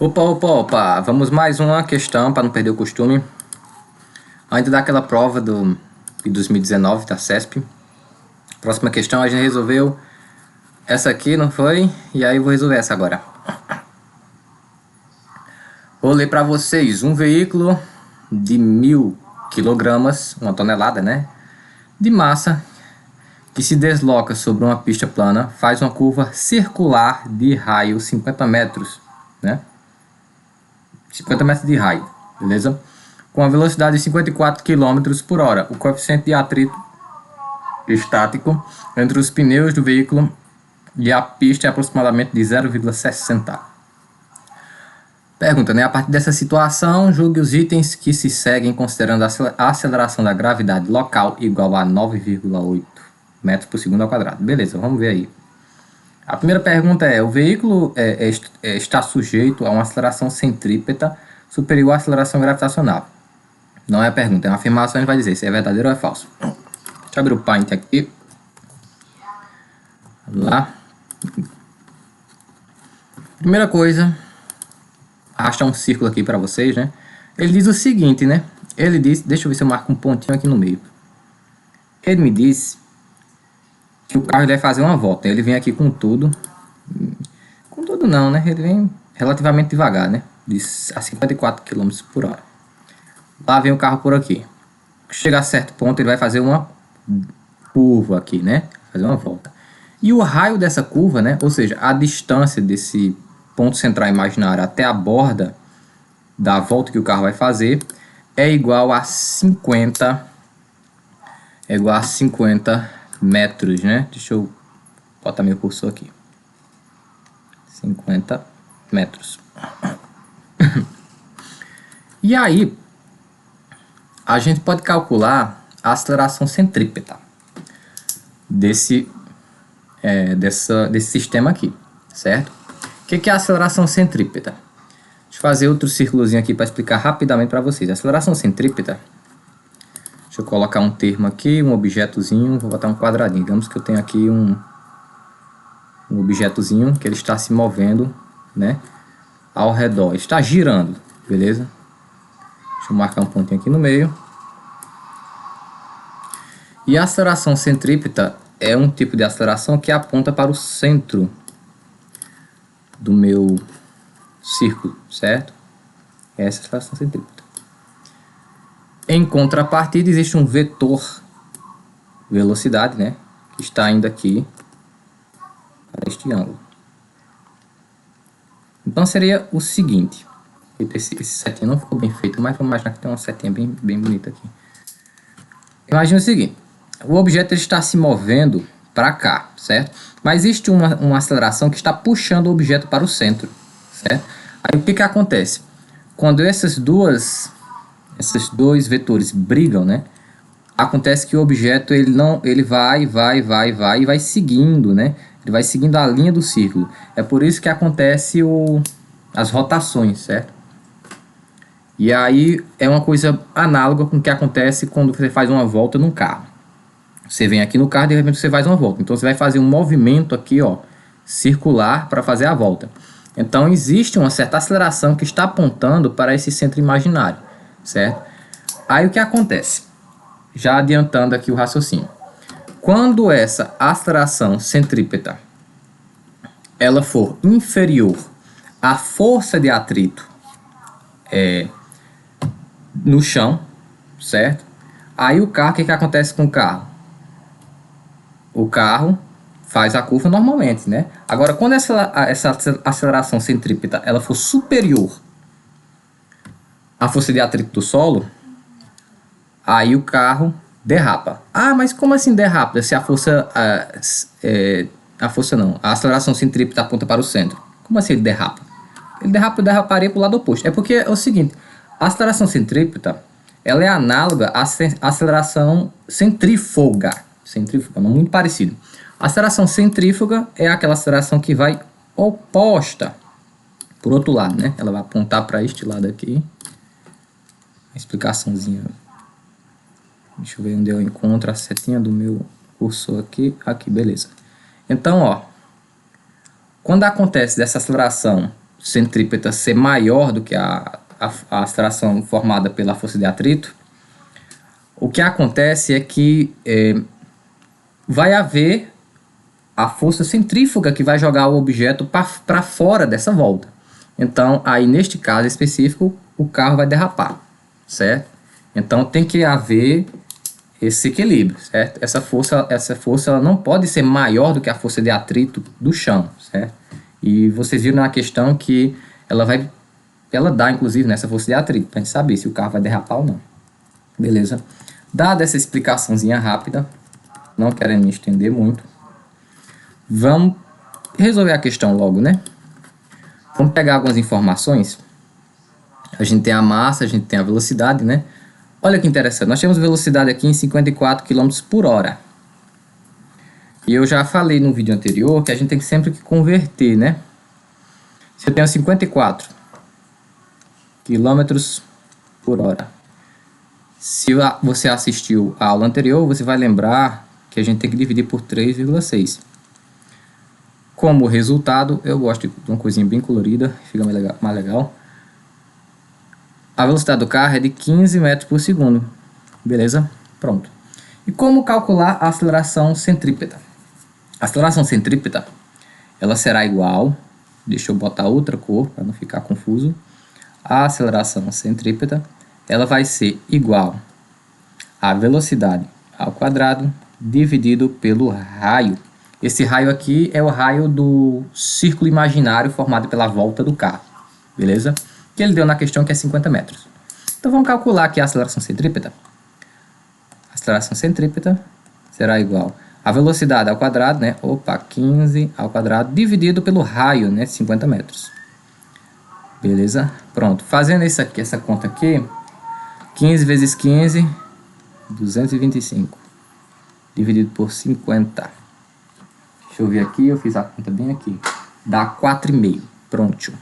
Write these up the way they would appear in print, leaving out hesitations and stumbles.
Opa, vamos mais uma questão para não perder o costume. Ainda daquela prova de 2019 da CESP. Próxima questão a gente resolveu essa aqui, não foi? E aí eu vou resolver essa agora. Vou ler para vocês. Um veículo de 1000 kg, uma tonelada, né? De massa, que se desloca sobre uma pista plana, faz uma curva circular de raio 50 metros, né? 50 metros de raio, beleza? Com a velocidade de 54 km por hora. O coeficiente de atrito estático entre os pneus do veículo e a pista é aproximadamente de 0,60. Pergunta, né? A partir dessa situação, julgue os itens que se seguem considerando a aceleração da gravidade local igual a 9,8 metros por segundo ao quadrado. Beleza, vamos ver aí. A primeira pergunta é: o veículo está sujeito a uma aceleração centrípeta superior à aceleração gravitacional? Não é a pergunta, é uma afirmação. A gente vai dizer se é verdadeiro ou é falso. Deixa eu abrir o Paint aqui. Vamos lá. Primeira coisa, arrastar um círculo aqui para vocês, né? Ele diz o seguinte, né? Ele diz, deixa eu ver se eu marco um pontinho aqui no meio. Ele me disse que o carro vai fazer uma volta. Ele vem aqui com tudo. Com tudo não, né? Ele vem relativamente devagar, né? A 54 km por hora. Lá vem o carro por aqui. Chega a certo ponto, ele vai fazer uma curva aqui, né? Fazer uma volta. E o raio dessa curva, né? Ou seja, a distância desse ponto central imaginário até a borda da volta que o carro vai fazer é igual a 50 metros, né? Deixa eu botar meu cursor aqui. 50 metros. E aí, a gente pode calcular a aceleração centrípeta desse sistema aqui, certo? O que é a aceleração centrípeta? Deixa eu fazer outro círculozinho aqui para explicar rapidamente para vocês. A aceleração centrípeta, deixa eu colocar um termo aqui, um objetozinho, vou botar um quadradinho. Digamos que eu tenho aqui um objetozinho que ele está se movendo, né, ao redor, está girando, beleza? Deixa eu marcar um pontinho aqui no meio. E a aceleração centrípeta é um tipo de aceleração que aponta para o centro do meu círculo, certo? Essa é a aceleração centrípeta. Em contrapartida, existe um vetor velocidade, né, que está indo aqui para este ângulo. Então seria o seguinte. Esse setinho não ficou bem feito, mas vamos imaginar que tem uma setinha bem bonita aqui. Imagina o seguinte: o objeto ele está se movendo para cá, certo? Mas existe uma aceleração que está puxando o objeto para o centro, certo? Aí o que acontece? Quando esses dois vetores brigam, né? Acontece que o objeto ele vai e vai seguindo, né? Ele vai seguindo a linha do círculo. É por isso que acontece as rotações, certo? E aí é uma coisa análoga com o que acontece quando você faz uma volta num carro. Você vem aqui no carro e de repente você faz uma volta. Então você vai fazer um movimento aqui, ó, circular para fazer a volta. Então existe uma certa aceleração que está apontando para esse centro imaginário, certo? Aí o que acontece? Já adiantando aqui o raciocínio. Quando essa aceleração centrípeta ela for inferior à força de atrito no chão, certo? Aí o carro, o que acontece com o carro? O carro faz a curva normalmente, né? Agora, quando essa aceleração centrípeta ela for superior à força de atrito do solo, aí o carro derrapa. Ah, mas como assim derrapa? Se a força... a aceleração centrípeta aponta para o centro. Como assim ele derrapa? Ele derraparia para o lado oposto. É porque é o seguinte: a aceleração centrípeta ela é análoga à aceleração centrífuga. Centrífuga, não, muito parecido. A aceleração centrífuga é aquela aceleração que vai oposta por outro lado, né? Ela vai apontar para este lado aqui. Uma explicaçãozinha. Deixa eu ver onde eu encontro a setinha do meu cursor aqui. Aqui, beleza. Então, ó, quando acontece dessa aceleração centrípeta ser maior do que a aceleração formada pela força de atrito, o que acontece é que vai haver a força centrífuga que vai jogar o objeto para fora dessa volta. Então, aí neste caso específico, o carro vai derrapar, certo? Então tem que haver esse equilíbrio, certo? Essa força ela não pode ser maior do que a força de atrito do chão, certo? E vocês viram na questão que ela dá inclusive nessa força de atrito, para a gente saber se o carro vai derrapar ou não. Beleza? Dada essa explicaçãozinha rápida, não querendo me estender muito, vamos resolver a questão logo, né? Vamos pegar algumas informações. A gente tem a massa, a gente tem a velocidade, né? Olha que interessante, nós temos velocidade aqui em 54 km por hora. E eu já falei no vídeo anterior que a gente tem sempre que converter, né? Se eu tenho 54 km por hora. Se você assistiu a aula anterior, você vai lembrar que a gente tem que dividir por 3,6. Como resultado, eu gosto de uma coisinha bem colorida, fica mais legal. A velocidade do carro é de 15 metros por segundo. Beleza? Pronto. E como calcular a aceleração centrípeta? A aceleração centrípeta, ela será igual, deixa eu botar outra cor para não ficar confuso. A aceleração centrípeta, ela vai ser igual a velocidade ao quadrado dividido pelo raio. Esse raio aqui é o raio do círculo imaginário formado pela volta do carro. Beleza? Que ele deu na questão que é 50 metros. Então vamos calcular aqui a aceleração centrípeta. A aceleração centrípeta será igual a velocidade ao quadrado, né? 15 ao quadrado dividido pelo raio, né? 50 metros. Beleza? Pronto. Fazendo essa conta aqui, 15 vezes 15, 225. Dividido por 50. Deixa eu ver aqui, eu fiz a conta bem aqui. Dá 4,5. Pronto.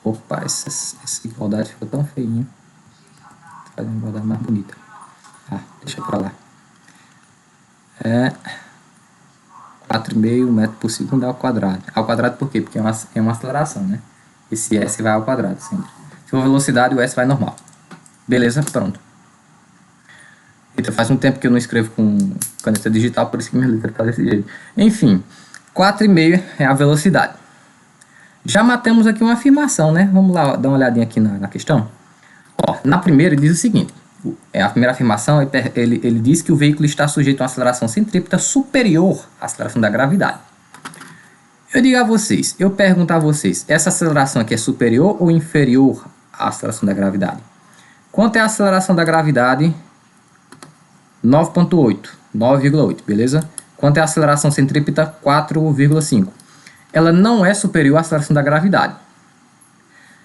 Opa, essa igualdade ficou tão feinha. Vou fazer uma igualdade mais bonita. Deixa pra lá. 4,5 metros por segundo ao quadrado. Ao quadrado por quê? Porque é uma aceleração, né? Esse S vai ao quadrado sempre. Se for velocidade, o S vai normal. Beleza? Pronto. Então faz um tempo que eu não escrevo com caneta digital, por isso que minha letra tá desse jeito. Enfim, 4,5 é a velocidade. Já matamos aqui uma afirmação, né? Vamos lá dar uma olhadinha aqui na questão. Ó, na primeira ele diz o seguinte. A primeira afirmação, ele diz que o veículo está sujeito a uma aceleração centrípeta superior à aceleração da gravidade. Eu pergunto a vocês, essa aceleração aqui é superior ou inferior à aceleração da gravidade? Quanto é a aceleração da gravidade? 9,8, beleza? Quanto é a aceleração centrípeta? 4,5. Ela não é superior à aceleração da gravidade.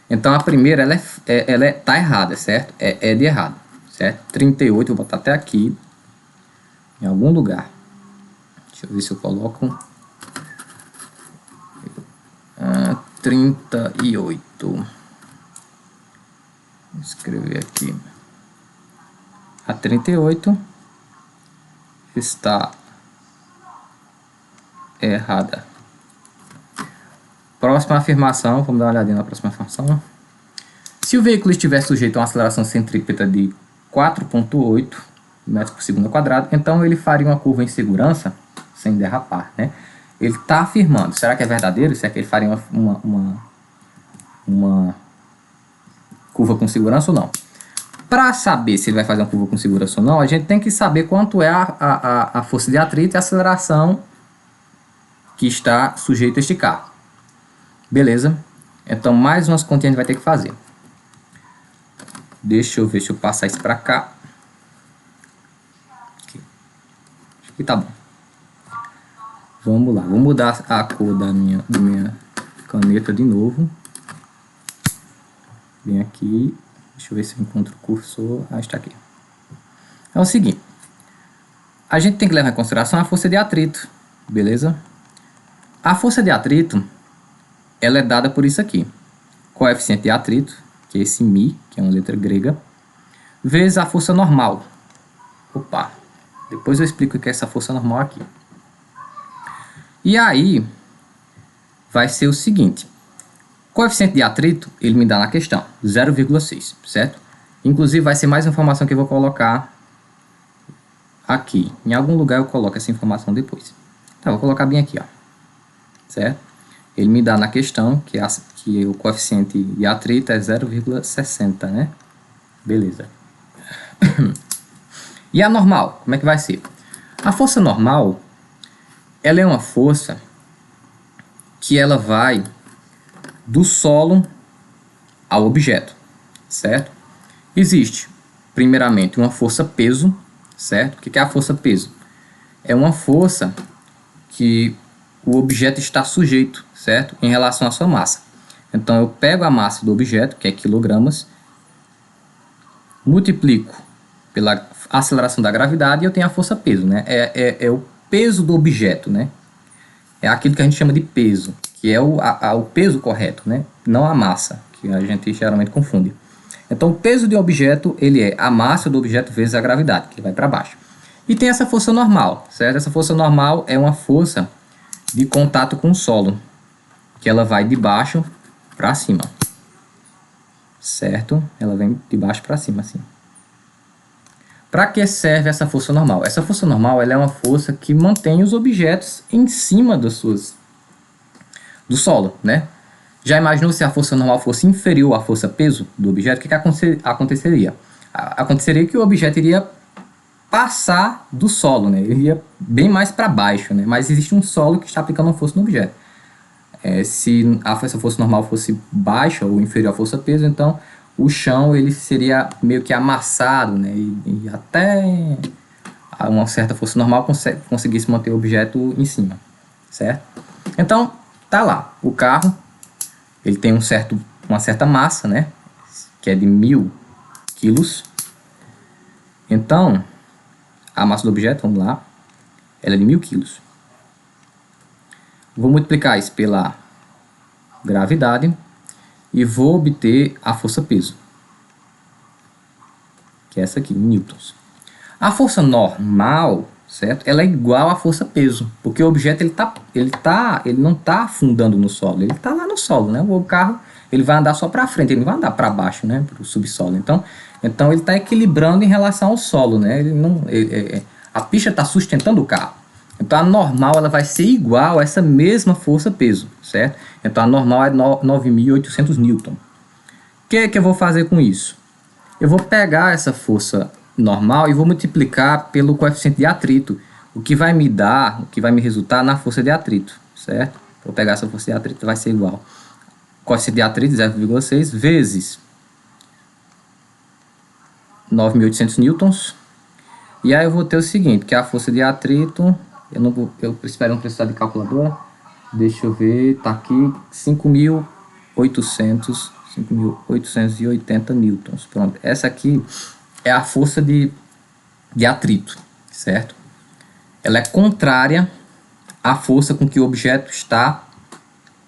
Então a primeira ela tá errada, certo? É de errado, certo? 38, vou botar até aqui, em algum lugar. Deixa eu ver se eu coloco. 38. Vou escrever aqui. A 38 está errada. Próxima afirmação, vamos dar uma olhadinha na próxima afirmação. Se o veículo estiver sujeito a uma aceleração centrípeta de 4,8 metros por segundo ao quadrado, então ele faria uma curva em segurança sem derrapar, né? Ele está afirmando, será que é verdadeiro? Será que ele faria uma curva com segurança ou não? Para saber se ele vai fazer uma curva com segurança ou não, a gente tem que saber quanto é a força de atrito e a aceleração que está sujeito a este carro. Beleza? Então, mais umas continhas a gente vai ter que fazer. Deixa eu ver se eu passar isso para cá. Aqui. Acho que tá bom. Vamos lá. Vou mudar a cor da minha caneta de novo. Vem aqui. Deixa eu ver se eu encontro o cursor. Está aqui. É o seguinte. A gente tem que levar em consideração a força de atrito. Beleza? A força de atrito, ela é dada por isso aqui. Coeficiente de atrito, que é esse μ, que é uma letra grega, vezes a força normal. Opa, depois eu explico o que é essa força normal aqui. E aí, vai ser o seguinte. Coeficiente de atrito, ele me dá na questão, 0,6, certo? Inclusive, vai ser mais informação que eu vou colocar aqui. Em algum lugar eu coloco essa informação depois. Tá, vou colocar bem aqui, ó. Certo? Ele me dá na questão que o coeficiente de atrito é 0,60, né? Beleza. E a normal, como é que vai ser? A força normal, ela é uma força que ela vai do solo ao objeto, certo? Existe, primeiramente, uma força peso, certo? O que é a força peso? É uma força que o objeto está sujeito, certo? Em relação à sua massa. Então, eu pego a massa do objeto, que é quilogramas, multiplico pela aceleração da gravidade e eu tenho a força peso, né? É o peso do objeto, né? É aquilo que a gente chama de peso, que é o peso correto, né? Não a massa, que a gente geralmente confunde. Então, o peso de um objeto, ele é a massa do objeto vezes a gravidade, que vai para baixo. E tem essa força normal, certo? Essa força normal é uma força de contato com o solo, que ela vai de baixo para cima, certo? Ela vem de baixo para cima, assim. Para que serve essa força normal? Essa força normal, ela é uma força que mantém os objetos em cima do solo, né? Já imaginou se a força normal fosse inferior à força peso do objeto? O que aconteceria? Aconteceria que o objeto iria passar do solo, né? Ele iria bem mais para baixo, né? Mas existe um solo que está aplicando uma força no objeto. Se essa força normal fosse baixa ou inferior à força peso, então o chão ele seria meio que amassado, né? E até uma certa força normal conseguisse manter o objeto em cima, certo? Então, tá lá, o carro, ele tem uma certa massa, né? Que é de 1000 quilos. Então, a massa do objeto, vamos lá, ela é de 1000 quilos. Vou multiplicar isso pela gravidade e vou obter a força peso, que é essa aqui, em newtons. A força normal, certo? Ela é igual à força peso, porque o objeto ele não está afundando no solo, ele está lá no solo, né? O carro ele vai andar só para frente, ele não vai andar para baixo, né? Para o subsolo. Então ele está equilibrando em relação ao solo, né? A pista está sustentando o carro. Então a normal ela vai ser igual a essa mesma força peso, certo? Então a normal é 9.800 newton. O que eu vou fazer com isso? Eu vou pegar essa força normal e vou multiplicar pelo coeficiente de atrito, o que vai me resultar na força de atrito, certo? Vou pegar essa força de atrito, vai ser igual. Coeficiente de atrito 0,6 vezes 9.800 newtons. E aí eu vou ter o seguinte, que é a força de atrito, eu espero não precisar de calculadora, deixa eu ver, tá aqui 5.880 newtons. Pronto, essa aqui é a força de atrito, certo? Ela é contrária à força com que o objeto está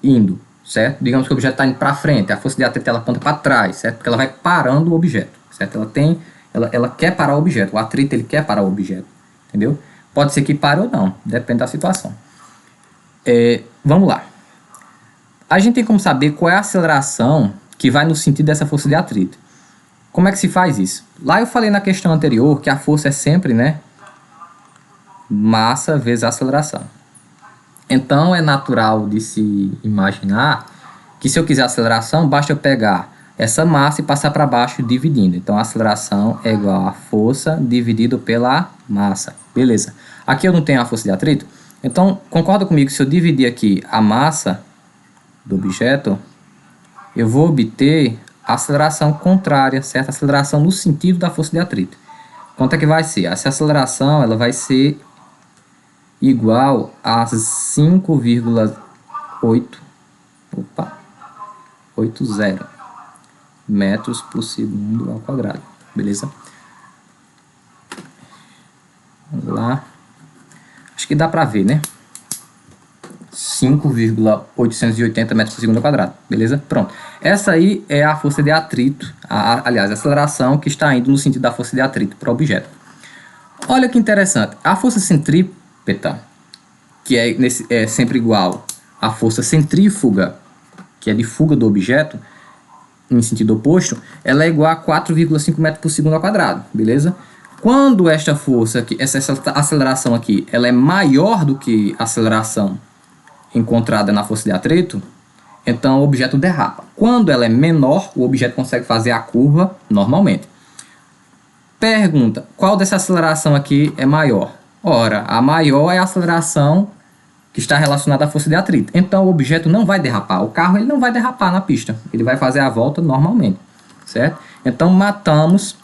indo, certo? Digamos que o objeto está indo para frente, a força de atrito ela aponta para trás, certo? Porque ela vai parando o objeto, certo? Ela quer parar o objeto, o atrito ele quer parar o objeto, entendeu? Pode ser que pare ou não, depende da situação. Vamos lá. A gente tem como saber qual é a aceleração que vai no sentido dessa força de atrito. Como é que se faz isso? Lá eu falei na questão anterior que a força é sempre, né, massa vezes aceleração. Então é natural de se imaginar que se eu quiser aceleração, basta eu pegar essa massa e passar para baixo dividindo. Então a aceleração é igual a força dividido pela massa. Beleza. Aqui eu não tenho a força de atrito. Então concorda comigo que se eu dividir aqui a massa do objeto, eu vou obter a aceleração contrária, certo? A aceleração no sentido da força de atrito. Quanto é que vai ser? Essa aceleração ela vai ser igual a 5,80 metros por segundo ao quadrado. Beleza? Vamos lá. Acho que dá para ver, né? 5,880 metros por segundo ao quadrado. Beleza? Pronto. Essa aí é a força de atrito, aliás, a aceleração que está indo no sentido da força de atrito para o objeto. Olha que interessante. A força centrípeta, que é sempre igual a força centrífuga, que é de fuga do objeto, em sentido oposto, ela é igual a 4,5 metros por segundo ao quadrado, beleza? Quando esta força, aqui, essa aceleração aqui, ela é maior do que a aceleração encontrada na força de atrito, então o objeto derrapa. Quando ela é menor, o objeto consegue fazer a curva normalmente. Pergunta, qual dessa aceleração aqui é maior? Ora, a maior é a aceleração que está relacionada à força de atrito. Então o objeto não vai derrapar. O carro ele não vai derrapar na pista. Ele vai fazer a volta normalmente, certo? Então matamos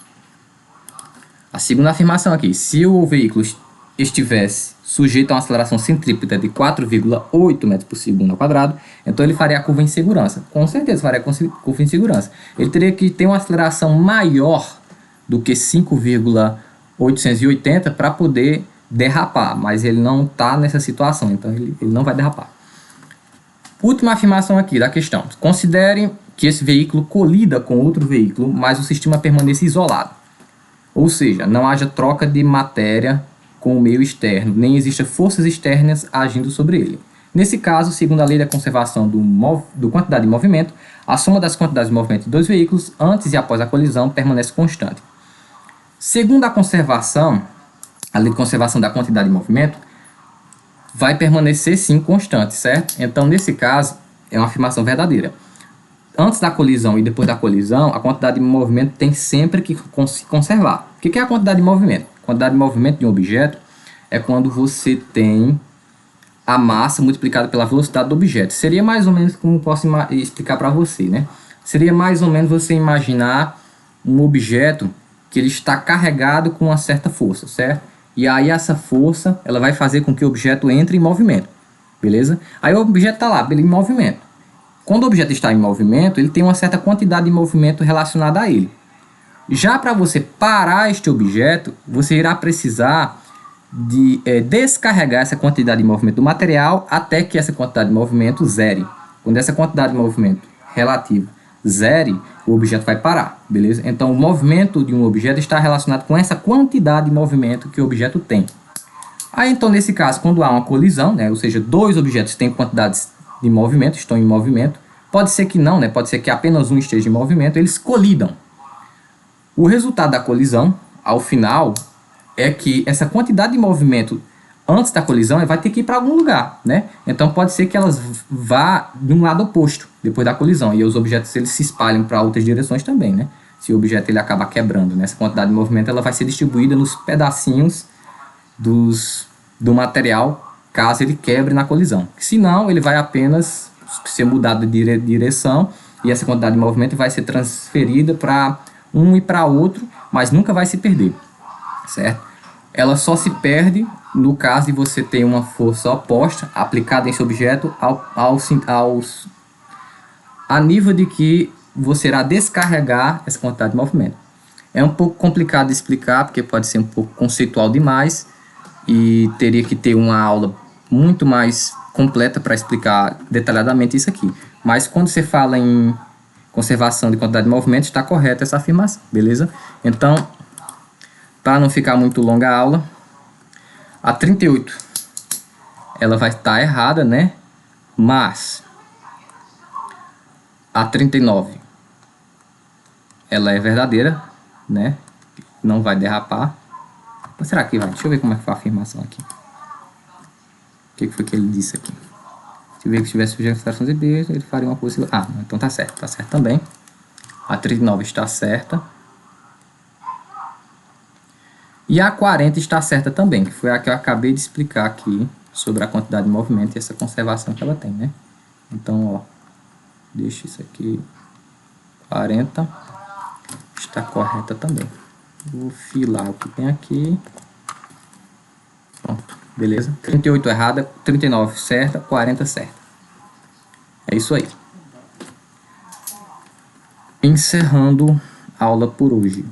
a segunda afirmação aqui. Se o veículo estivesse sujeito a uma aceleração centrípeta de 4,8 metros por segundo ao quadrado, então ele faria a curva em segurança. Com certeza faria a curva em segurança. Ele teria que ter uma aceleração maior do que 5,880 para poder derrapar, mas ele não está nessa situação, então ele não vai derrapar. Última afirmação aqui da questão. Considere que esse veículo colida com outro veículo, mas o sistema permaneça isolado. Ou seja, não haja troca de matéria com o meio externo, nem existam forças externas agindo sobre ele. Nesse caso, segundo a lei da conservação do quantidade de movimento, a soma das quantidades de movimento de dois veículos antes e após a colisão permanece constante. Segundo a conservação, a lei de conservação da quantidade de movimento, vai permanecer sim constante, certo? Então, nesse caso, é uma afirmação verdadeira. Antes da colisão e depois da colisão, a quantidade de movimento tem sempre que se conservar. O que é a quantidade de movimento? A quantidade de movimento de um objeto é quando você tem a massa multiplicada pela velocidade do objeto. Seria mais ou menos como posso explicar para você, né? Seria mais ou menos você imaginar um objeto que ele está carregado com uma certa força, certo? E aí essa força, ela vai fazer com que o objeto entre em movimento, beleza? Aí o objeto está lá, em movimento. Quando o objeto está em movimento, ele tem uma certa quantidade de movimento relacionada a ele. Já para você parar este objeto, você irá precisar de descarregar essa quantidade de movimento do material até que essa quantidade de movimento zere. Quando essa quantidade de movimento relativa zere, o objeto vai parar, beleza? Então o movimento de um objeto está relacionado com essa quantidade de movimento que o objeto tem. Aí então nesse caso, quando há uma colisão, né, ou seja, dois objetos têm quantidades de movimento, estão em movimento, pode ser que não, né, pode ser que apenas um esteja em movimento, eles colidam. O resultado da colisão, ao final, é que essa quantidade de movimento antes da colisão vai ter que ir para algum lugar, né? Então pode ser que elas vá de um lado oposto depois da colisão e os objetos eles se espalham para outras direções também, né? Se o objeto ele acaba quebrando, né? Essa quantidade de movimento ela vai ser distribuída nos pedacinhos do material caso ele quebre na colisão. Senão ele vai apenas ser mudado de direção e essa quantidade de movimento vai ser transferida para um e para outro, mas nunca vai se perder, certo? Ela só se perde no caso de você ter uma força oposta aplicada em esse objeto a nível de que você irá descarregar essa quantidade de movimento. É um pouco complicado de explicar, porque pode ser um pouco conceitual demais e teria que ter uma aula muito mais completa para explicar detalhadamente isso aqui. Mas quando você fala em conservação de quantidade de movimento, está correta essa afirmação, beleza? Então, para não ficar muito longa a aula, a 38 ela vai estar errada, né? Mas a 39 ela é verdadeira, né? Não vai derrapar. Mas será que vai? Deixa eu ver como é que foi a afirmação aqui. O que foi que ele disse aqui? Se ver que tivesse sujeito a de B, ele faria uma coisa. Ah, então tá certo também. A 39 está certa. E a 40 está certa também, que foi a que eu acabei de explicar aqui sobre a quantidade de movimento e essa conservação que ela tem, né? Então, ó, deixa isso aqui. 40 está correta também. Vou filar o que tem aqui. Pronto, beleza? 38 errada, 39 certa, 40 certa. É isso aí. Encerrando a aula por hoje.